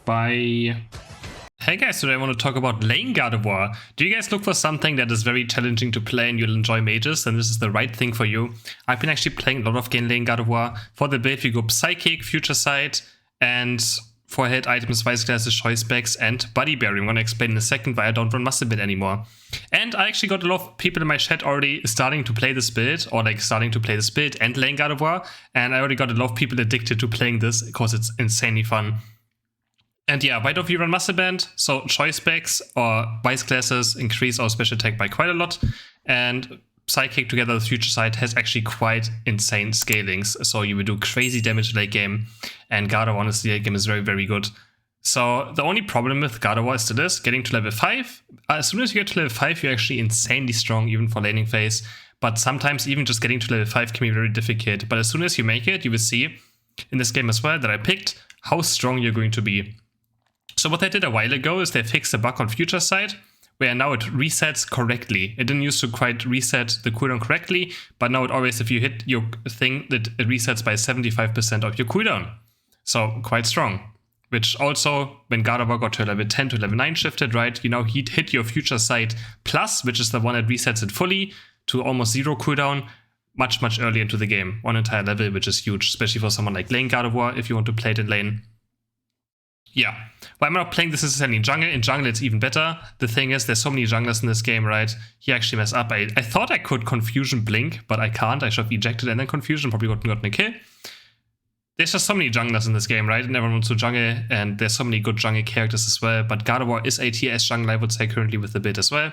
by... Hey guys, today I want to talk about lane Gardevoir. Do you guys look for something that is very challenging to play and you'll enjoy mages? Then this is the right thing for you. I've been actually playing a lot of game lane Gardevoir. For the build we go Psychic, Future Sight, and for hit items, Vice Classes, Choice Specs, and Buddy Berry. I'm going to explain in a second why I don't run Muscle Build anymore. And I actually got a lot of people in my chat already starting to play this build, or like starting to play this build and lane Gardevoir. And I already got a lot of people addicted to playing this because it's insanely fun. And yeah, why don't we run Muscle Band? So Choice Specs or Vice Classes increase our special attack by quite a lot. And Psychic together with Future Sight has actually quite insane scalings. So you will do crazy damage late game. And Gardevoir honestly late game is very, very good. So the only problem with Gardevoir is still this, getting to level 5. As soon as you get to level 5, you're actually insanely strong even for laning phase. But sometimes even just getting to level 5 can be very difficult. But as soon as you make it, you will see in this game as well that I picked how strong you're going to be. So what they did a while ago is they fixed a bug on Future Sight, where now it resets correctly. It didn't used to quite reset the cooldown correctly, but now it always, if you hit your thing, it resets by 75% of your cooldown. So quite strong. Which also, when Gardevoir got to level 10 to level 9 shifted, right, you know, he'd hit your Future Sight Plus, which is the one that resets it fully to almost 0 cooldown, much, much earlier into the game. One entire level, which is huge, especially for someone like lane Gardevoir, if you want to play it in lane. Yeah, why am I not playing this necessarily in jungle? In jungle, it's even better. The thing is, there's so many junglers in this game, right? He actually messed up. I thought I could Confusion Blink, but I can't. I should have ejected and then Confusion, probably gotten a kill. There's just so many junglers in this game, right? And everyone wants to jungle, and there's so many good jungle characters as well. But Gardevoir is a TS jungle, I would say, currently with the build as well.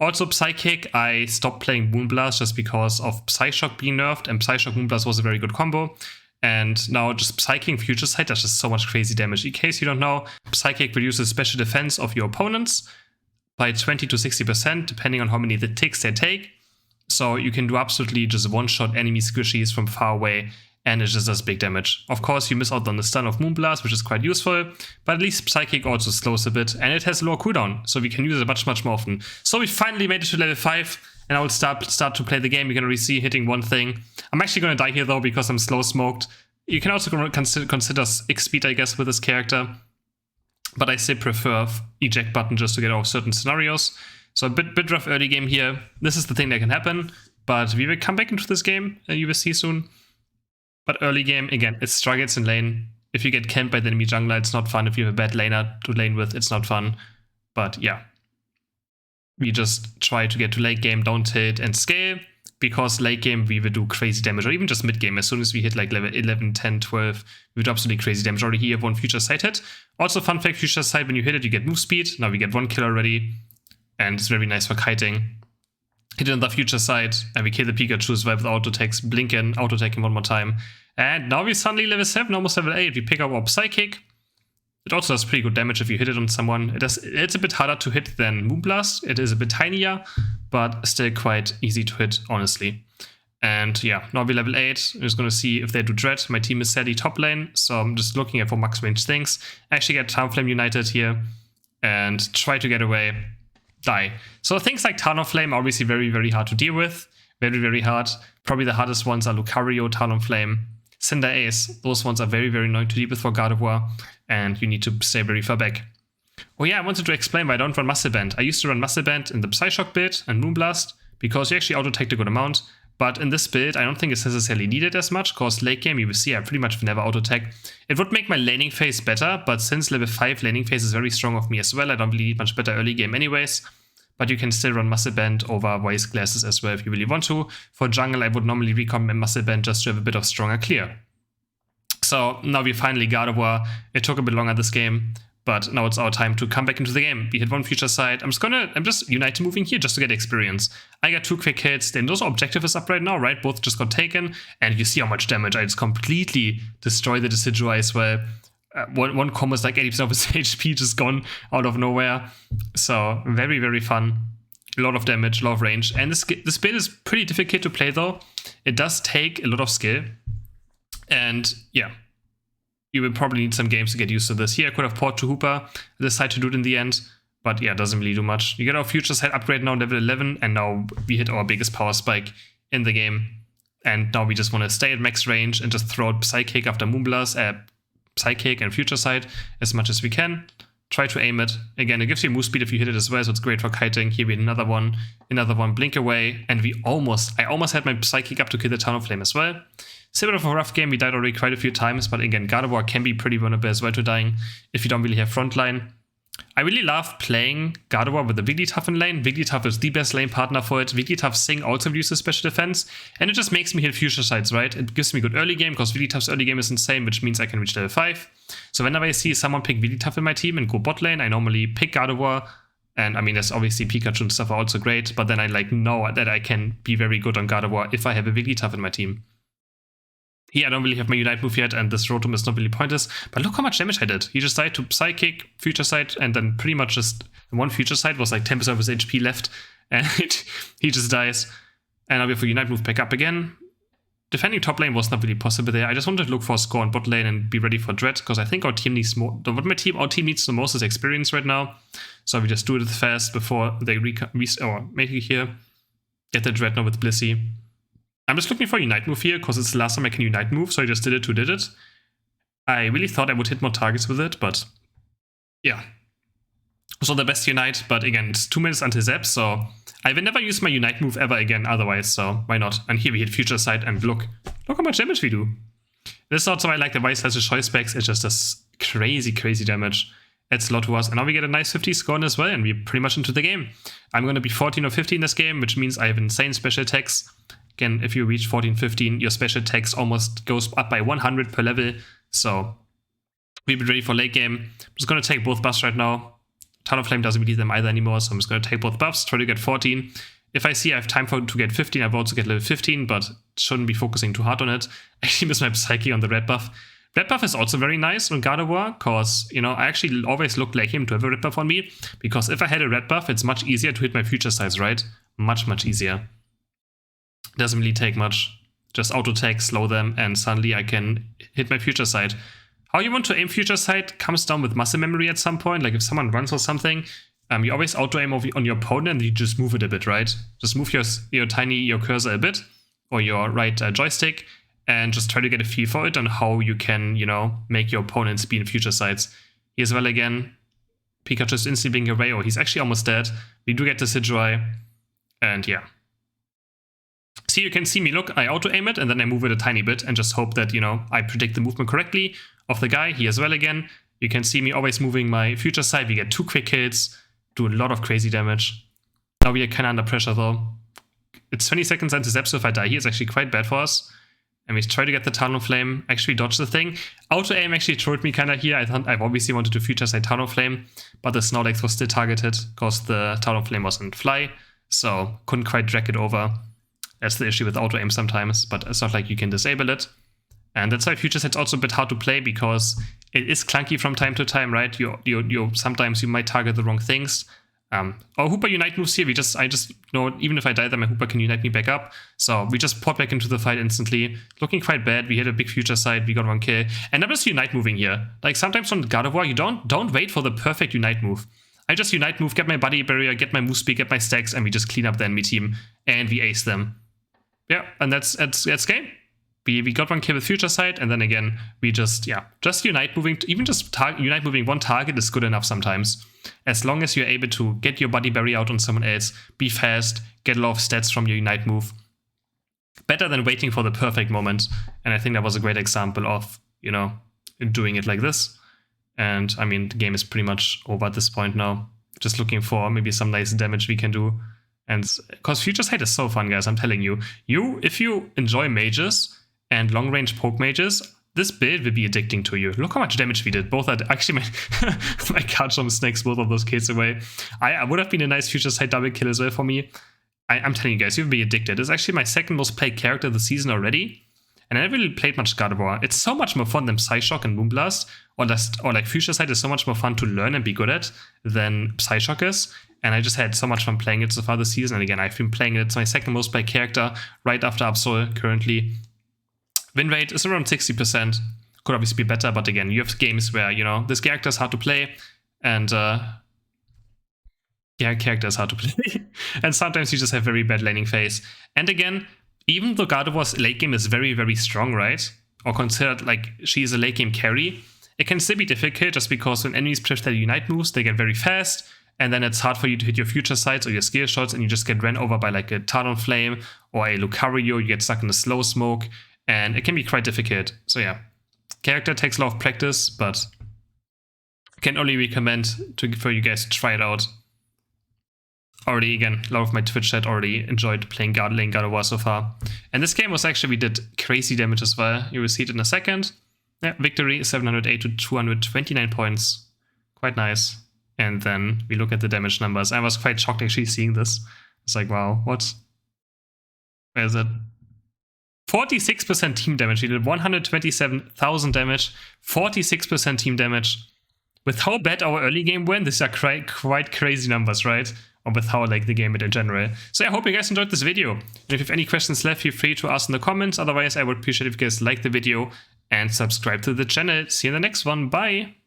Also, Psychic, I stopped playing Moonblast just because of Psyshock being nerfed, and Psyshock Moonblast was a very good combo. And now just Psychic Future Sight does just so much crazy damage. In case you don't know, Psychic reduces special defense of your opponents by 20 to 60%, depending on how many the ticks they take. So you can do absolutely just one-shot enemy squishies from far away, and it just does big damage. Of course, you miss out on the stun of Moonblast, which is quite useful, but at least Psychic also slows a bit, and it has lower cooldown, so we can use it much, much more often. So we finally made it to level 5. And I will start to play the game. You can already see hitting one thing. I'm actually going to die here though because I'm slow smoked. You can also consider X speed, I guess, with this character. But I still prefer eject button just to get out of certain scenarios. So a bit rough early game here. This is the thing that can happen. But we will come back into this game and you will see soon. But early game, again, it struggles in lane. If you get camped by the enemy jungler, it's not fun. If you have a bad laner to lane with, it's not fun. But yeah. We just try to get to late game, don't hit and scale, because late game we will do crazy damage, or even just mid game. As soon as we hit like level 11, 10, 12, we would do absolutely crazy damage. Already here, one Future Sight hit. Also, fun fact, Future Sight, when you hit it, you get move speed. Now we get 1 kill already, and it's very nice for kiting. Hit another Future Sight, and we kill the Pikachu as well with auto attacks, blink in, auto attacking one more time. And now we're suddenly level 7, almost level 8. We pick up our Psychic. It also does pretty good damage if you hit it on someone. It's a bit harder to hit than Moonblast. It is a bit tinier, but still quite easy to hit, honestly. And yeah, now we're level 8. I'm just going to see if they do Dread. My team is sadly top lane, so I'm just looking at for max range things. Actually get Talonflame United here and try to get away. Die. So things like Talonflame are obviously very, very hard to deal with. Very, very hard. Probably the hardest ones are Lucario, Talonflame, Cinder Ace. Those ones are very, very annoying to deal with for Gardevoir. And you need to stay very far back. Oh yeah, I wanted to explain why I don't run Muscle Band. I used to run Muscle Band in the Psyshock build and Moonblast, because you actually auto-take a good amount. But in this build, I don't think it's necessarily needed as much, because late game, you will see I pretty much never auto-take. It would make my laning phase better, but since level 5 laning phase is very strong of me as well, I don't really need much better early game anyways. But you can still run Muscle Band over Voice Glasses as well if you really want to. For jungle, I would normally recommend Muscle Band just to have a bit of stronger clear. So now we finally Gardevoir. It took a bit longer this game, but now it's our time to come back into the game. We hit one Future Sight. I'm just Unite moving here just to get experience. I got 2 quick hits. Then those objective is up right now, right? Both just got taken, and you see how much damage I just completely destroy the Decidueye as well. One combo is like 80% of his HP just gone out of nowhere. So very, very fun. A lot of damage, a lot of range. And this build is pretty difficult to play though. It does take a lot of skill. And yeah, you will probably need some games to get used to this. Here I could have poured to Hooper, I decided to do it in the end, but yeah, it doesn't really do much. You get our Future Sight upgrade now, level 11, and now we hit our biggest power spike in the game. And now we just want to stay at max range and just throw out Psychic after Moonblast, Psychic and Future Sight as much as we can. Try to aim it. Again, it gives you move speed if you hit it as well, so it's great for kiting. Here we had another one, blink away, and I almost had my Psychic up to kill the Talonflame as well. It's a bit of a rough game, we died already quite a few times, but again, Gardevoir can be pretty vulnerable as well to dying if you don't really have frontline. I really love playing Gardevoir with the Wigglytuff in lane. Wigglytuff is the best lane partner for it. Wigglytuff Sing also uses special defense, and it just makes me hit Future Sights, right? It gives me good early game, because Wigglytuff's early game is insane, which means I can reach level 5. So whenever I see someone pick Wigglytuff in my team and go bot lane, I normally pick Gardevoir. And I mean, there's obviously Pikachu and stuff are also great, but then I know that I can be very good on Gardevoir if I have a Wigglytuff in my team. Here I don't really have my Unite move yet, and this Rotom is not really pointless, but look how much damage I did. He just died to Psychic, Future Sight, and then pretty much just one Future Sight was like 10% of his HP left, and he just dies. And now we have a Unite move back up again. Defending top lane was not really possible there. I just wanted to look for a score on bot lane and be ready for Dread, because I think our team needs more. Our team needs the most is experience right now, so we just do it fast before they or maybe here get the Dread now with Blissey. I'm just looking for a Unite move here, because it's the last time I can Unite move, so I just did it to did it. I really thought I would hit more targets with it, but yeah. So the best Unite, but again, it's 2 minutes until Zap, so I will never use my Unite move ever again otherwise, so why not? And here we hit Future Sight, and look how much damage we do. This is also why I like the Vice has a choice specs, it just does crazy damage. Adds a lot to us, and now we get a nice 50 score as well, and we're pretty much into the game. I'm going to be 14 or 15 in this game, which means I have insane special attacks. Again, if you reach 14, 15, your special attacks almost goes up by 100 per level. So we'll be ready for late game. I'm just going to take both buffs right now. Talonflame doesn't really need them either anymore, so I'm just going to take both buffs, try to get 14. If I see I have time to get 15, I will also get level 15, but shouldn't be focusing too hard on it. I actually miss my Psyche on the red buff. Red buff is also very nice on Gardevoir, because, you know, I actually always looked like him to have a red buff on me, because if I had a red buff, it's much easier to hit my Future Sights, right? Much easier. Doesn't really take much. Just auto tag, slow them, and suddenly I can hit my Future Sight. How you want to aim Future Sight comes down with muscle memory at some point. Like if someone runs or something, you always auto aim on your opponent and you just move it a bit, right? Just move your cursor a bit, or your right joystick, and just try to get a feel for it and how you can, you know, make your opponents be in Future Sights. Here as well again, Pikachu is instantly being away, or he's actually almost dead. We do get the Sidgewai, and yeah. So you can see me, look, I auto-aim it, and then I move it a tiny bit, and just hope that, you know, I predict the movement correctly of the guy. Here as well again, you can see me always moving my Future Sight. We get 2 quick hits, do a lot of crazy damage. Now we are kind of under pressure though. It's 20 seconds into Zap, so if I die here, it's actually quite bad for us. And we try to get the Talonflame, actually dodge the thing. Auto-aim actually trolled me kind of here. I've obviously wanted to Future Sight Talonflame, but the Snorlax was still targeted, because the Talonflame wasn't fly, so couldn't quite drag it over. That's the issue with auto-aim sometimes, but it's not like you can disable it. And that's why Future Sight's also a bit hard to play, because it is clunky from time to time, right? Sometimes you might target the wrong things. Our Hooper Unite moves here, I just know, even if I die, then my Hooper can Unite me back up. So we just pop back into the fight instantly. Looking quite bad, we hit a big Future Sight, we got 1 kill. And I'm just Unite moving here. Like sometimes on Gardevoir, you don't wait for the perfect Unite move. I just Unite move, get my Body Barrier, get my move speed, get my stacks, and we just clean up the enemy team, and we ace them. Yeah, and that's game. We got 1 kill with Future Sight, and then again, we just Unite moving, even just Unite moving 1 target is good enough sometimes. As long as you're able to get your Body Barrier out on someone else, be fast, get a lot of stats from your Unite move. Better than waiting for the perfect moment, and I think that was a great example of, you know, doing it like this. And I mean, the game is pretty much over at this point now. Just looking for maybe some nice damage we can do. And because Future Sight is so fun, guys, I'm telling you. If you enjoy mages and long-range poke mages, this build will be addicting to you. Look how much damage we did. Both are actually my card from snakes both of those kills away. I would have been a nice Future Sight double kill as well for me. I'm telling you guys, you'll be addicted. It's actually my 2nd most played character of the season already. And I never really played much Gardevoir. It's so much more fun than Psyshock and Moonblast. Or like Future Sight is so much more fun to learn and be good at than Psyshock is. And I just had so much fun playing it so far this season. And again, I've been playing it. It's my 2nd most played character, right after Absol currently. Win rate is around 60%. Could obviously be better, but again, you have games where, you know, this character is hard to play. And, character is hard to play. And sometimes you just have very bad laning phase. And again, even though Gardevoir's late game is very, very strong, right? Or considered like she's a late game carry, it can still be difficult just because when enemies press their unite moves, they get very fast, and then it's hard for you to hit your future sights or your skill shots, and you just get ran over by like a Talonflame or a Lucario, you get stuck in a slow smoke, and it can be quite difficult. So yeah, character takes a lot of practice, but can only recommend for you guys to try it out. Already, again, a lot of my Twitch chat already enjoyed playing lane Gardevoir so far. And this game was actually, we did crazy damage as well. You will see it in a second. Yeah, victory, 708 to 229 points. Quite nice. And then we look at the damage numbers. I was quite shocked actually seeing this. It's like, wow, what? Where is it? 46% team damage. We did 127,000 damage, 46% team damage. With how bad our early game went, these are quite crazy numbers, right? Or with how like the game went in general. So I hope you guys enjoyed this video. And if you have any questions left, feel free to ask in the comments. Otherwise, I would appreciate if you guys like the video and subscribe to the channel. See you in the next one. Bye!